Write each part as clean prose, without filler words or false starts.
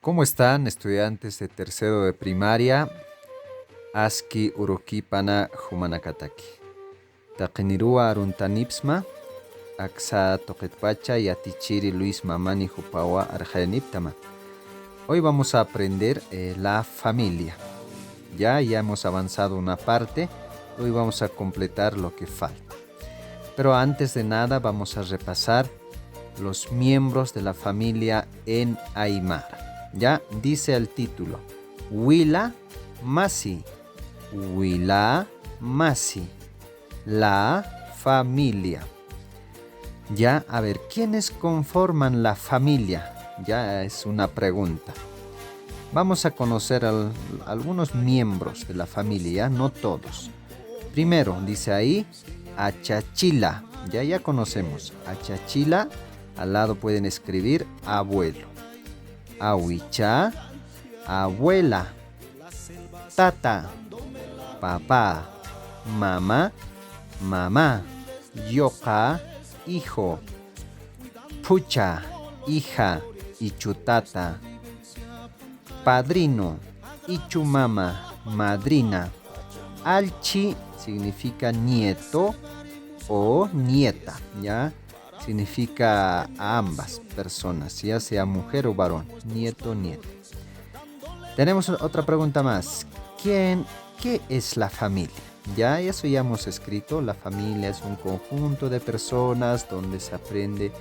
¿Cómo están estudiantes de tercero de primaria? Aski urukipana humanakataki. Taqinirua aruntanipsma, aksa toquetpacha y atichiri Luis Mamani Jupawa arjaniptama. Hoy vamos a aprender la familia. Ya hemos avanzado una parte, hoy vamos a completar lo que falta. Pero antes de nada vamos a repasar los miembros de la familia en Aymara. Ya dice el título, Huila Masi, Huila Masi, la familia. Ya, a ver, ¿quiénes conforman la familia? Ya es una pregunta. Vamos a conocer algunos miembros de la familia, no todos. Primero, dice ahí, Achachila, ya conocemos. Achachila, al lado pueden escribir abuelo. Awicha, abuela. Tata, papá. Mamá, mamá. Yoka, hijo. Pucha, hija. Ichutata. Padrino, ichumama, madrina. Alchi significa nieto o nieta, ¿ya? Significa a ambas personas, ya sea mujer o varón, nieto, nieta. Tenemos otra pregunta más. ¿Qué es la familia? Ya eso ya hemos escrito. La familia es un conjunto de personas donde se aprende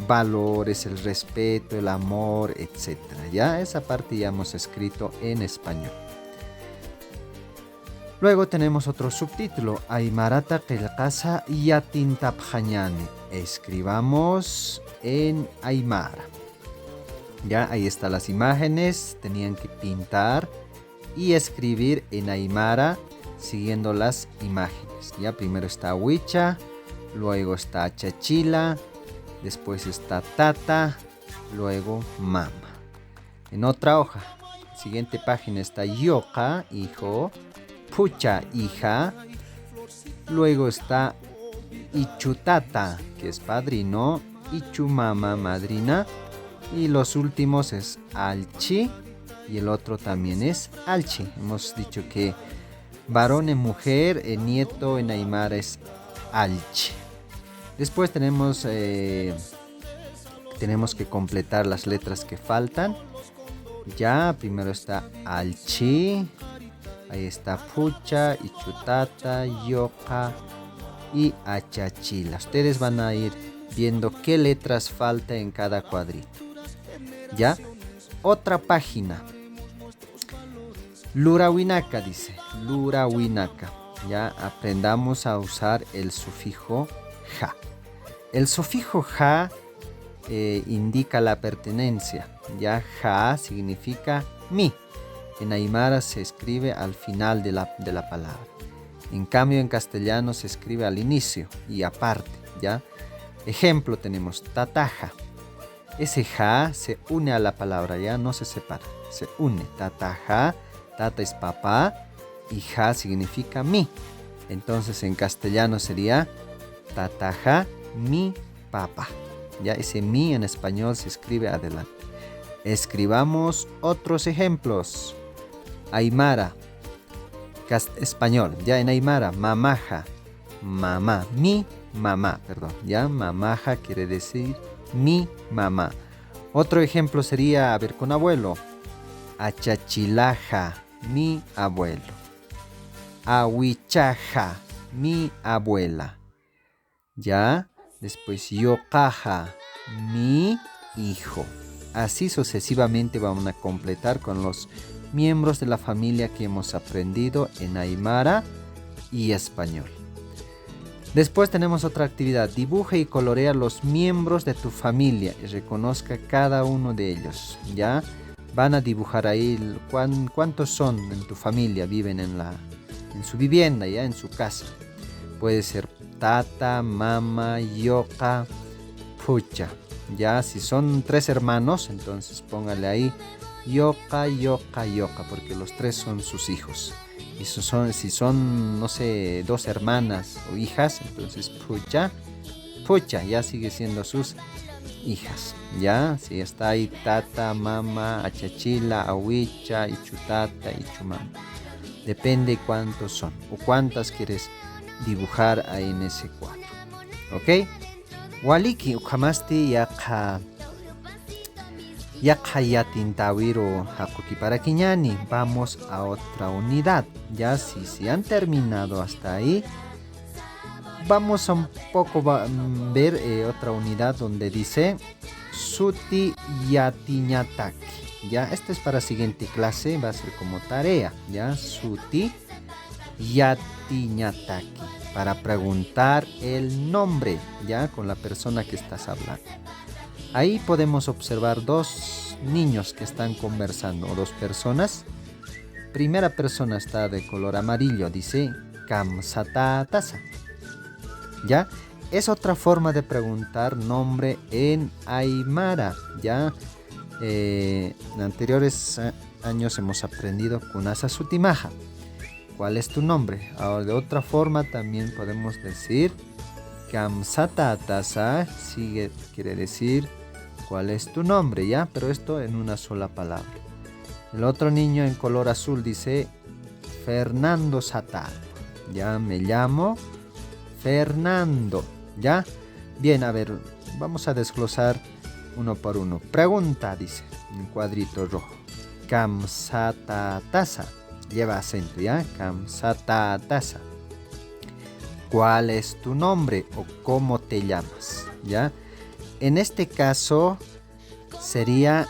valores, el respeto, el amor, etc. Ya esa parte ya hemos escrito en español. Luego tenemos otro subtítulo, Aymarata Qilqasa Yatintapjañani. Escribamos en Aymara. Ya ahí están las imágenes, tenían que pintar y escribir en Aymara siguiendo las imágenes. Ya primero está Huicha, luego está Chachila, después está Tata, luego Mama. En otra hoja, siguiente página está Yoka, hijo, Pucha, hija, luego está Ichutata, que es padrino, Ichumama, madrina, y los últimos es Alchi, y el otro también es Alchi. Hemos dicho que varón y mujer, nieto en Aymara es Alchi. Después tenemos que completar las letras que faltan. Ya, primero está Alchi, ahí está Pucha, Ichutata, Yoka y Achachila. Ustedes van a ir viendo qué letras falta en cada cuadrito. ¿Ya? Otra página. Lurawinaka dice. Lurawinaka. Ya aprendamos a usar el sufijo ja. El sufijo ja indica la pertenencia. Ya ja significa mi. En Aymara se escribe al final de la palabra. En cambio, en castellano se escribe al inicio y aparte, ¿ya? Ejemplo tenemos tataja. Ese ja se une a la palabra, ya no se separa. Se une. Tataja, tata es papá y ja significa mi. Entonces en castellano sería tataja, mi papá. Ya ese mi en español se escribe adelante. Escribamos otros ejemplos. Aymara. Español, ya en Aymara, mamaja, mamá, mi mamá, perdón, ya mamaja quiere decir mi mamá. Otro ejemplo sería, a ver, con abuelo, achachilaja, mi abuelo, awichaja, mi abuela, ya, después yokaja, mi hijo. Así sucesivamente vamos a completar con los miembros de la familia que hemos aprendido en Aymara y español. Después tenemos otra actividad. Dibuja y colorea los miembros de tu familia y reconozca cada uno de ellos. ¿Ya? Van a dibujar ahí cuántos son en tu familia, viven en su vivienda, ya en su casa. Puede ser tata, mama, yoka, pucha. Ya, si son 3 hermanos, entonces póngale ahí yoka, yoka, yoka, porque los 3 son sus hijos. Y si son, no sé, 2 hermanas o hijas, entonces pucha, pucha, ya sigue siendo sus hijas, ¿ya? Si está ahí tata, mama, achachila, awicha, ichutata, ichumama. Depende cuántos son o cuántas quieres dibujar ahí en ese cuadro. ¿Ok? Waliki ukamasti yaqa yatintawiro hakuki para kiñani. Vamos a otra unidad. Ya si han terminado hasta ahí, vamos a un poco ver otra unidad donde dice suti yatiñataki. Ya, esto es para siguiente clase, va a ser como tarea. Ya, suti yatiñataki, para preguntar el nombre, ya, con la persona que estás hablando. Ahí podemos observar dos niños que están conversando, o dos personas. Primera persona está de color amarillo, dice kamsatatasa. ¿Ya? Es otra forma de preguntar nombre en aymara, ¿ya? En anteriores años hemos aprendido kunasa sutimaja. ¿Cuál es tu nombre? Ahora de otra forma también podemos decir kamsatatasa, quiere decir ¿cuál es tu nombre? ¿Ya? Pero esto en una sola palabra. El otro niño en color azul dice Fernando Satatua. Ya, me llamo Fernando. ¿Ya? Bien, a ver, vamos a desglosar uno por uno. Pregunta, dice, en cuadrito rojo. Kamsatatasa. Lleva acento, ¿ya? Kamsatatasa. ¿Cuál es tu nombre o cómo te llamas? ¿Ya? En este caso sería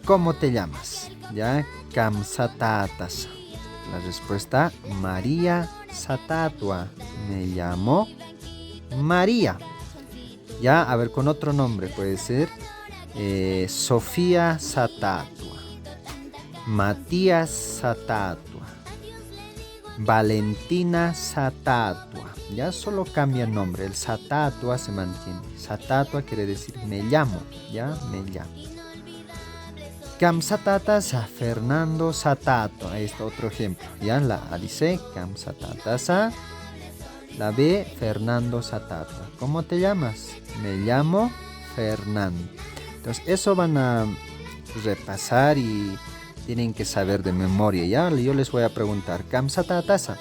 ¿cómo te llamas? ¿Ya? Kamsatatasa. La respuesta, María Satatua. Me llamo María. Ya, a ver, con otro nombre puede ser Sofía Satatua, Matías Satatua, Valentina Satatua. Ya solo cambia el nombre, el Satatua se mantiene. Satatua quiere decir me llamo, ya, me llamo. Kamsatatasa, Fernando Satatua. Ahí está otro ejemplo. Ya, la A dice Kamsatatasa. La B, Fernando Satatua. ¿Cómo te llamas? Me llamo Fernando. Entonces, eso van a repasar y tienen que saber de memoria. Ya, yo les voy a preguntar. Kamsatatasa,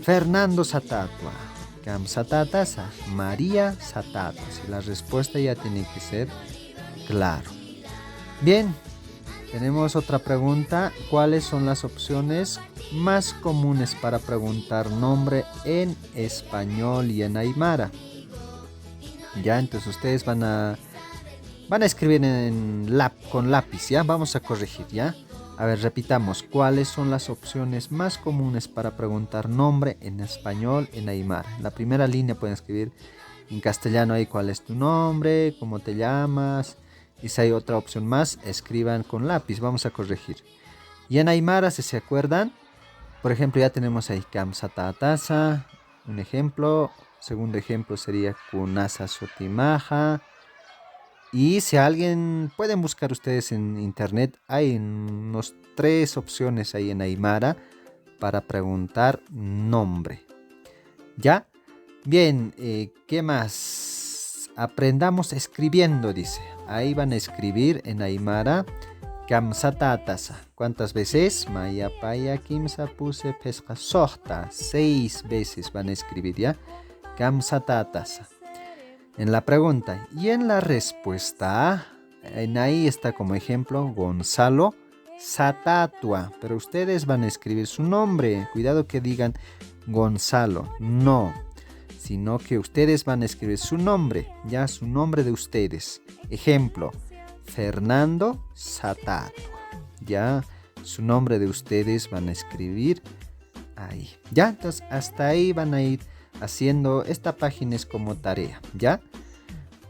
Fernando Satatua. Kamsatatasa, María Satatua. Si la respuesta ya tiene que ser claro. Bien, tenemos otra pregunta. ¿Cuáles son las opciones más comunes para preguntar nombre en español y en aymara? Ya, entonces ustedes van a escribir con lápiz, ¿ya? Vamos a corregir, ¿ya? A ver, repitamos. ¿Cuáles son las opciones más comunes para preguntar nombre en español, en aymara? En la primera línea pueden escribir en castellano ahí cuál es tu nombre, cómo te llamas. Y si hay otra opción más, escriban con lápiz. Vamos a corregir. Y en aymara, si se acuerdan, por ejemplo, ya tenemos ahí kamsatatasa, un ejemplo. Segundo ejemplo sería kunasa sotimaja. Y si alguien, pueden buscar ustedes en internet, hay unos 3 opciones ahí en aymara para preguntar nombre. ¿Ya? Bien, ¿qué más? Aprendamos escribiendo, dice. Ahí van a escribir en aymara kamsatatasa. ¿Cuántas veces? Maya paya kimsa puse pesca sohta. 6 veces van a escribir, ¿ya? Kamsatatasa. En la pregunta y en la respuesta, en ahí está como ejemplo Gonzalo Satatua. Pero ustedes van a escribir su nombre. Cuidado que digan Gonzalo. No. Sino que ustedes van a escribir su nombre, ya, su nombre de ustedes. Ejemplo, Fernando Satatua. Ya, su nombre de ustedes van a escribir ahí. Ya, entonces hasta ahí van a ir haciendo. Esta página es como tarea, ¿ya?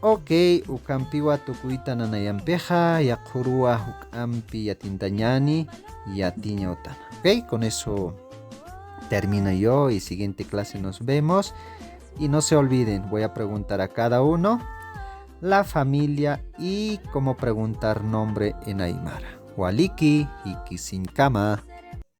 Ok, ukampiwa tukuita nanayampeja, yakurua ukampi yatintañani, yatiña otana. Ok, con eso termino yo y siguiente clase nos vemos. Y no se olviden, voy a preguntar a cada uno la familia y cómo preguntar nombre en aymara. Waliki, Ikisinkama.